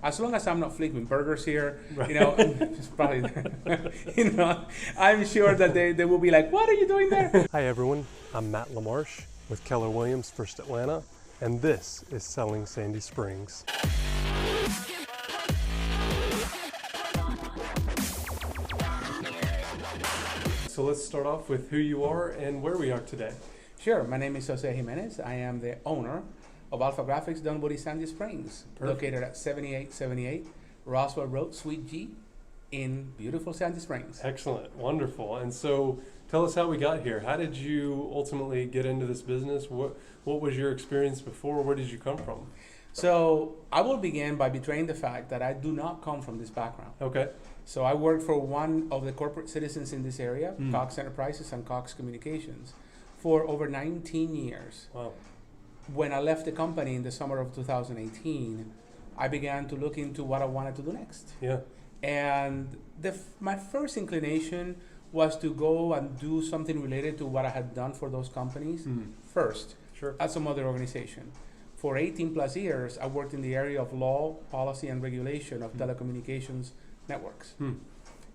as long as I'm not flipping burgers here, Right. it's probably, I'm sure that they will be like, what are you doing there? Hi everyone, I'm Matt LaMarsh with Keller Williams First Atlanta, and this is Selling Sandy Springs. So let's start off with who you are and where we are today. Sure, my name is Jose Jimenez. I am the owner of Alphagraphics Dunwoody Sandy Springs, located at 7878 Roswell Road, Suite G, in beautiful Sandy Springs. Excellent, wonderful. And so tell us how we got here. How did you ultimately get into this business? What was your experience before? Where did you come from? So I will begin by betraying the fact that I do not come from this background. Okay. So I worked for one of the corporate citizens in this area, Cox Enterprises and Cox Communications, for over 19 years. Wow. When I left the company in the summer of 2018, I began to look into what I wanted to do next. Yeah. And my first inclination was to go and do something related to what I had done for those companies first, Sure. at some other organization. For 18 plus years, I worked in the area of law, policy, and regulation of telecommunications networks.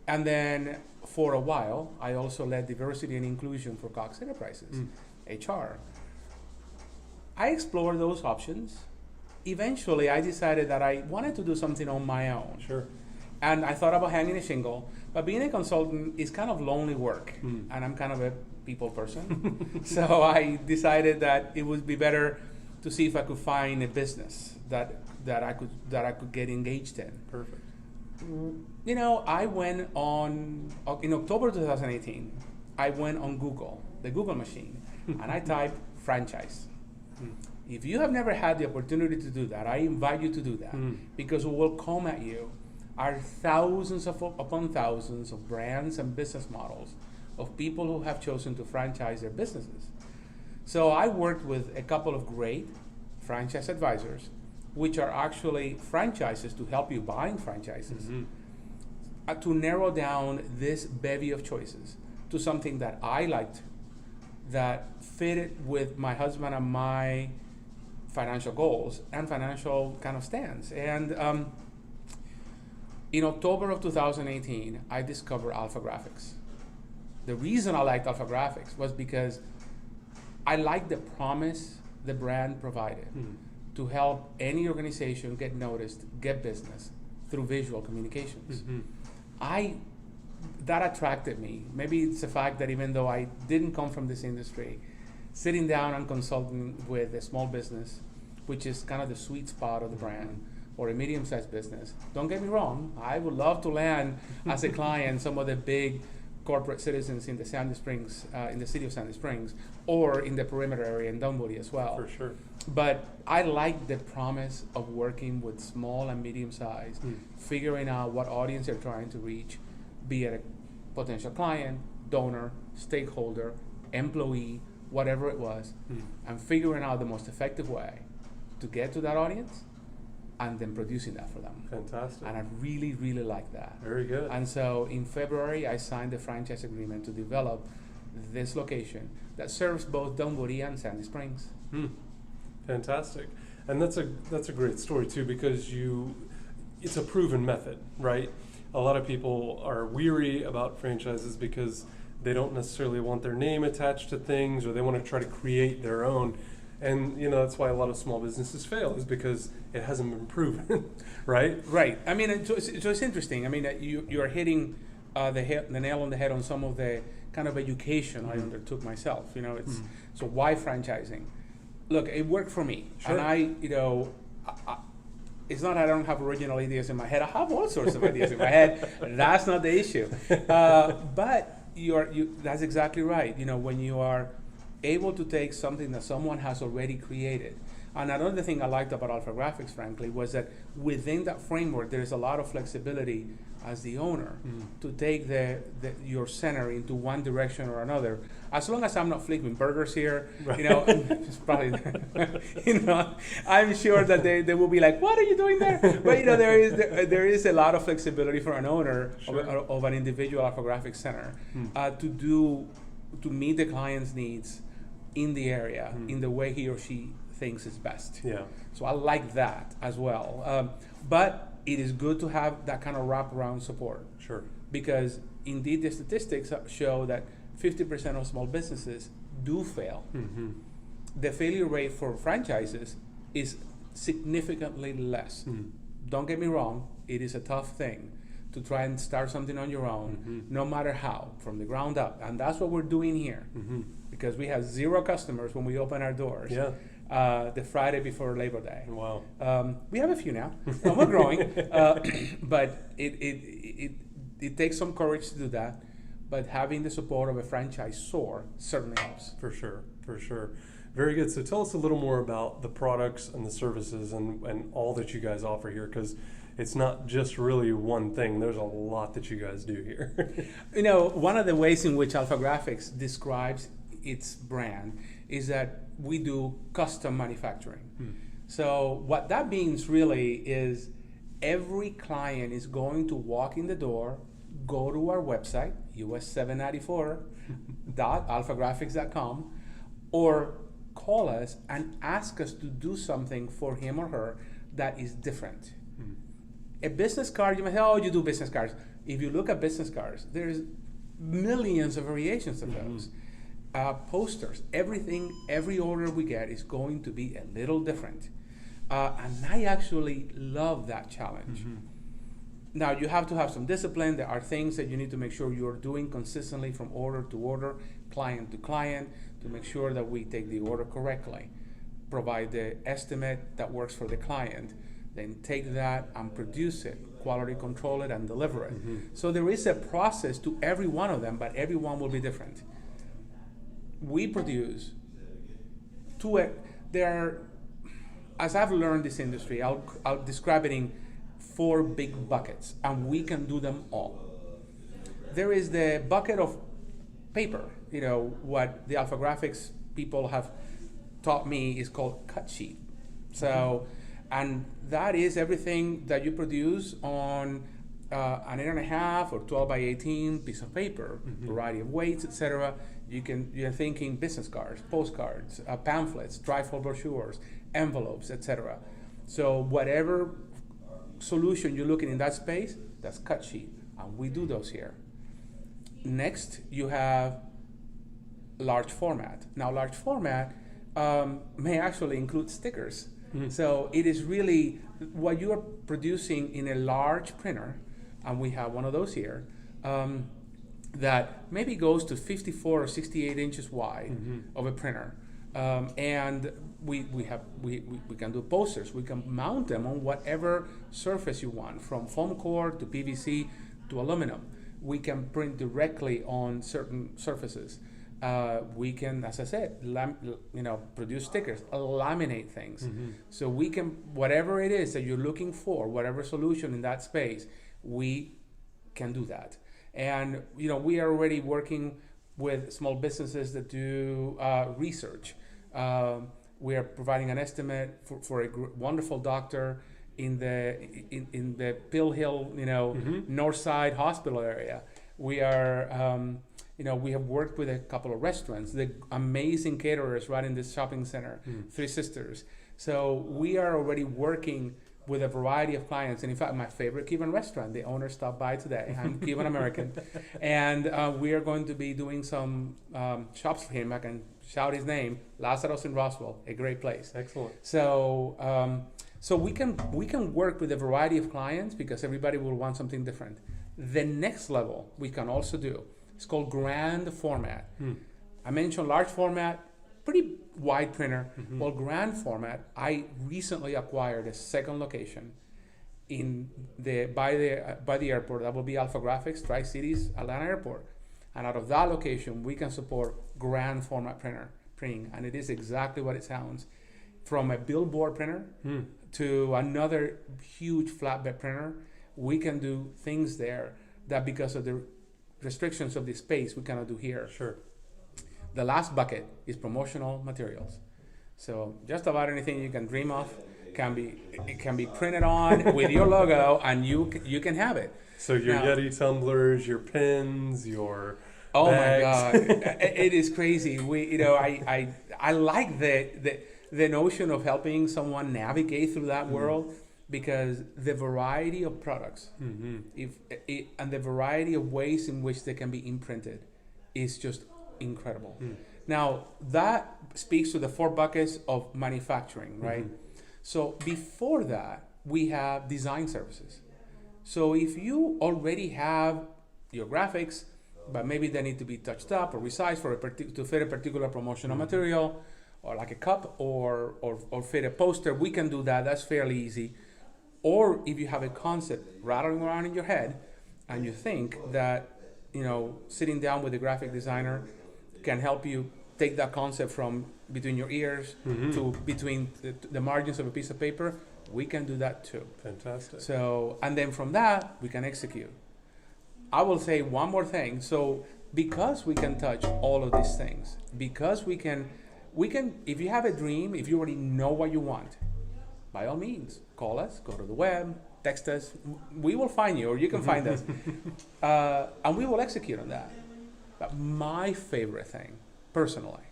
And then for a while, I also led diversity and inclusion for Cox Enterprises, HR. I explored those options. Eventually, I decided that I wanted to do something on my own. Sure. And I thought about hanging a shingle, but being a consultant is kind of lonely work, and I'm kind of a people person. So I decided that it would be better to see if I could find a business that I could get engaged in. Perfect. I went on, in October 2018, I went on Google, the Google machine, and I typed franchise. If you have never had the opportunity to do that, I invite you to do that, because what will come at you are thousands upon thousands of brands and business models of people who have chosen to franchise their businesses. So I worked with a couple of great franchise advisors, which are actually franchises to help you buying franchises, to narrow down this bevy of choices to something that I liked, that fitted with my husband and my financial goals and financial kind of stance. And in October of 2018, I discovered Alphagraphics. The reason I liked Alphagraphics was because I liked the promise the brand provided to help any organization get noticed, get business through visual communications. That attracted me. Maybe it's the fact that even though I didn't come from this industry, sitting down and consulting with a small business, which is kind of the sweet spot of the brand, or a medium-sized business. Don't get me wrong, I would love to land as a client some of the big corporate citizens in the Sandy Springs, in the city of Sandy Springs, or in the perimeter area in Dunwoody as well. For sure. But I like the promise of working with small and medium-sized, figuring out what audience they're trying to reach, be it a potential client, donor, stakeholder, employee, whatever it was, and figuring out the most effective way to get to that audience, and then producing that for them. Fantastic. And I really, really like that. Very good. And so in February, I signed the franchise agreement to develop this location that serves both Dunwoody and Sandy Springs. Fantastic. And that's a great story too, because it's a proven method, right? A lot of people are weary about franchises because they don't necessarily want their name attached to things, or they want to try to create their own. And that's why a lot of small businesses fail, is because it hasn't been proven, right? Right. I mean, so it's interesting. I mean, you're hitting the nail on the head on some of the kind of education I undertook myself. So why franchising? Look, it worked for me, Sure. and it's not that I don't have original ideas in my head. I have all sorts of ideas in my head. That's not the issue. But that's exactly right. When you are able to take something that someone has already created. And another thing I liked about Alphagraphics, frankly, was that within that framework, there is a lot of flexibility as the owner to take your center into one direction or another. As long as I'm not flipping burgers here, Right. It's probably, I'm sure that they will be like, what are you doing there? But there is a lot of flexibility for an owner Sure. of an individual Alphagraphics center to meet the client's needs in the area in the way he or she thinks is best. Yeah. So I like that as well. But it is good to have that kind of wraparound support. Sure. Because indeed the statistics show that 50% of small businesses do fail. Mm-hmm. The failure rate for franchises is significantly less. Don't get me wrong, it is a tough thing to try and start something on your own, no matter how, from the ground up. And that's what we're doing here, because we have 0 customers when we open our doors. Yeah. The Friday before Labor Day. Wow. We have a few now, and we're growing, but it takes some courage to do that. But having the support of a franchisor certainly helps. For sure, for sure. Very good. So tell us a little more about the products and the services and all that you guys offer here, because it's not just really one thing. There's a lot that you guys do here. One of the ways in which Alphagraphics describes its brand is that we do custom manufacturing. So what that means really is every client is going to walk in the door, go to our website, us794.alphagraphics.com, or call us and ask us to do something for him or her that is different. A business card, you might say, oh, you do business cards. If you look at business cards, there's millions of variations of those. Posters, everything, every order we get is going to be a little different. And I actually love that challenge. Now, you have to have some discipline. There are things that you need to make sure you're doing consistently from order to order, client to client, to make sure that we take the order correctly, provide the estimate that works for the client, then take that and produce it, quality control it, and deliver it. So there is a process to every one of them, but every one will be different. We produce as I've learned this industry, I'll describe it in 4 big buckets, and we can do them all. There is the bucket of paper, what the Alphagraphics people have taught me is called cut sheet. So, and that is everything that you produce on an 8.5 or 12 by 18 piece of paper, variety of weights, etc. You're thinking business cards, postcards, pamphlets, trifold brochures, envelopes, etc. So whatever solution you're looking in that space, that's cut sheet, and we do those here. Next, you have large format. Now, large format may actually include stickers. So it is really what you are producing in a large printer, and we have one of those here, that maybe goes to 54 or 68 inches wide of a printer. And we can do posters. We can mount them on whatever surface you want, from foam core to PVC to aluminum. We can print directly on certain surfaces. We can, as I said, produce stickers, laminate things. So we can, whatever it is that you're looking for, whatever solution in that space, we can do that. And we are already working with small businesses that do research. We are providing an estimate for a wonderful doctor in the Pill Hill, North Side Hospital area. We are, we have worked with a couple of restaurants, the amazing caterers right in this shopping center, Three Sisters. So we are already working with a variety of clients. And in fact, my favorite Cuban restaurant, the owner stopped by today. I'm Cuban American. And we are going to be doing some shops for him. I can shout his name, Lazaros in Roswell, a great place. Excellent. So so we can work with a variety of clients because everybody will want something different. The next level we can also do, it's called grand format. I mentioned large format, pretty wide printer. Well, grand format, I recently acquired a second location by the airport. That will be Alphagraphics, Tri-Cities, Atlanta Airport. And out of that location, we can support grand format printing, and it is exactly what it sounds. From a billboard printer to another huge flatbed printer, we can do things there that because of the restrictions of the space, we cannot do here. Sure. The last bucket is promotional materials. So just about anything you can dream of can be printed on with your logo, and you can have it. So your Yeti tumblers, your pins, your oh bags. my God, it is crazy. I like the notion of helping someone navigate through that world. because the variety of products, and the variety of ways in which they can be imprinted is just incredible. Now, that speaks to the 4 buckets of manufacturing, right? So before that, we have design services. So if you already have your graphics, but maybe they need to be touched up or resized to fit a particular promotional material, or like a cup, or fit a poster, we can do that. That's fairly easy. Or if you have a concept rattling around in your head, and you think that, sitting down with a graphic designer can help you take that concept from between your ears to between the margins of a piece of paper, we can do that too. Fantastic. So, and then from that, we can execute. I will say one more thing. So, because we can touch all of these things, because we can, if you have a dream, if you already know what you want, by all means, call us, go to the web, text us. We will find you, or you can find us, and we will execute on that. But my favorite thing, personally,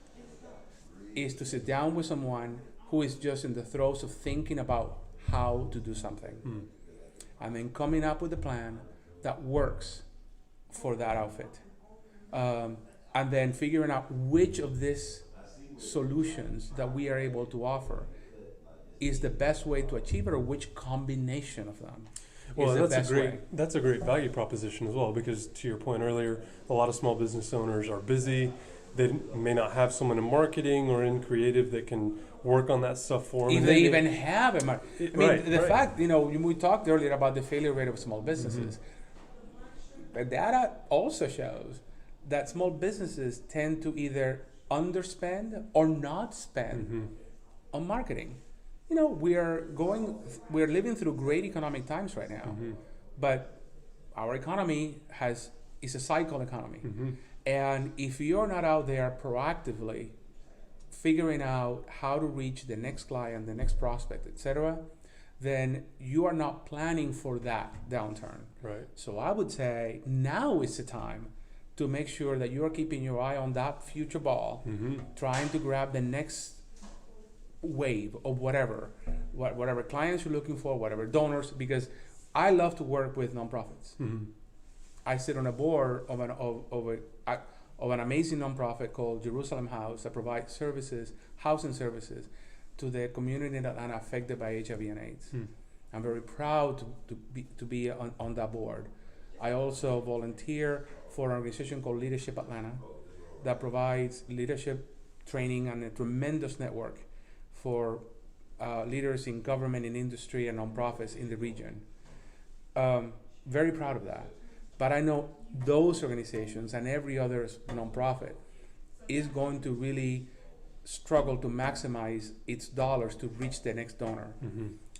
is to sit down with someone who is just in the throes of thinking about how to do something, and then coming up with a plan that works for that outfit, and then figuring out which of these solutions that we are able to offer is the best way to achieve it, or which combination of them is the best way. That's a great value proposition as well, because to your point earlier, a lot of small business owners are busy. They may not have someone in marketing or in creative that can work on that stuff for them. If they even have a the fact, we talked earlier about the failure rate of small businesses. The data also shows that small businesses tend to either underspend or not spend on marketing. We're living through great economic times right now, but our economy is a cycle economy. And if you're not out there proactively figuring out how to reach the next client, the next prospect, etc., then you are not planning for that downturn. Right. So I would say now is the time to make sure that you are keeping your eye on that future ball, trying to grab the next wave of whatever clients you're looking for, whatever donors, because I love to work with nonprofits. I sit on a board of an amazing nonprofit called Jerusalem House that provides housing services to the community in Atlanta affected by HIV and AIDS. I'm very proud to be on that board. I also volunteer for an organization called Leadership Atlanta that provides leadership training and a tremendous network for leaders in government, in industry, and nonprofits in the region. Very proud of that. But I know those organizations and every other nonprofit is going to really struggle to maximize its dollars to reach the next donor.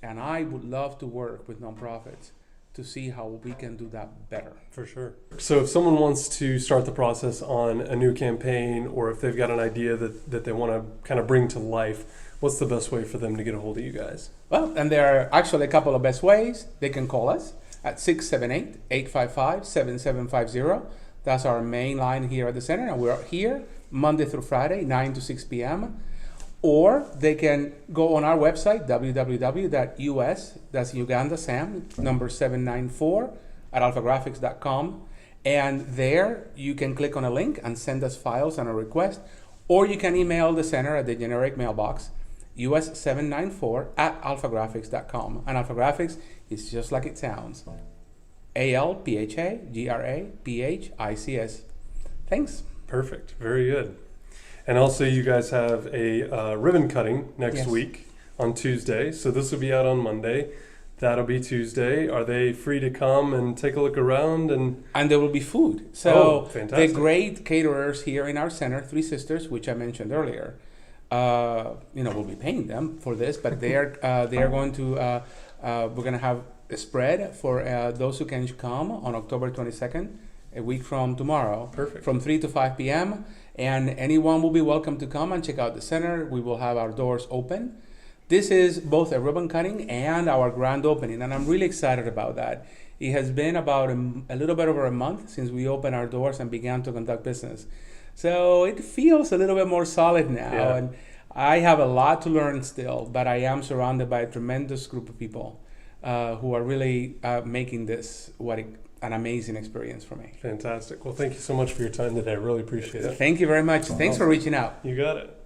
And I would love to work with nonprofits to see how we can do that better. For sure. So if someone wants to start the process on a new campaign, or if they've got an idea that they want to kind of bring to life, what's the best way for them to get a hold of you guys? Well, and there are actually a couple of best ways. They can call us at 678-855-7750. That's our main line here at the center, and we're here Monday through Friday, 9 to 6 p.m. Or they can go on our website, www.us, that's Uganda Sam, number 794, at alphagraphics.com. And there you can click on a link and send us files and a request. Or you can email the center at the generic mailbox, us794 at alphagraphics.com. And Alphagraphics is just like it sounds. ALPHAGRAPHICS. Thanks. Perfect. Very good. And also, you guys have a ribbon cutting next week on Tuesday. So this will be out on Monday. That'll be Tuesday. Are they free to come and take a look around? And there will be food. So fantastic. The great caterers here in our center, Three Sisters, which I mentioned earlier, we'll be paying them for this, but they are going to. We're going to have a spread for those who can come on October 22nd, a week from tomorrow. Perfect. From 3 to 5 p.m. And anyone will be welcome to come and check out the center. We will have our doors open. This is both a ribbon cutting and our grand opening, and I'm really excited about that. It has been about a little bit over a month since we opened our doors and began to conduct business. So it feels a little bit more solid now, and I have a lot to learn still, but I am surrounded by a tremendous group of people who are really making this an amazing experience for me. Fantastic. Well, thank you so much for your time today. I really appreciate it. Thank you very much. Thanks for reaching out. You got it.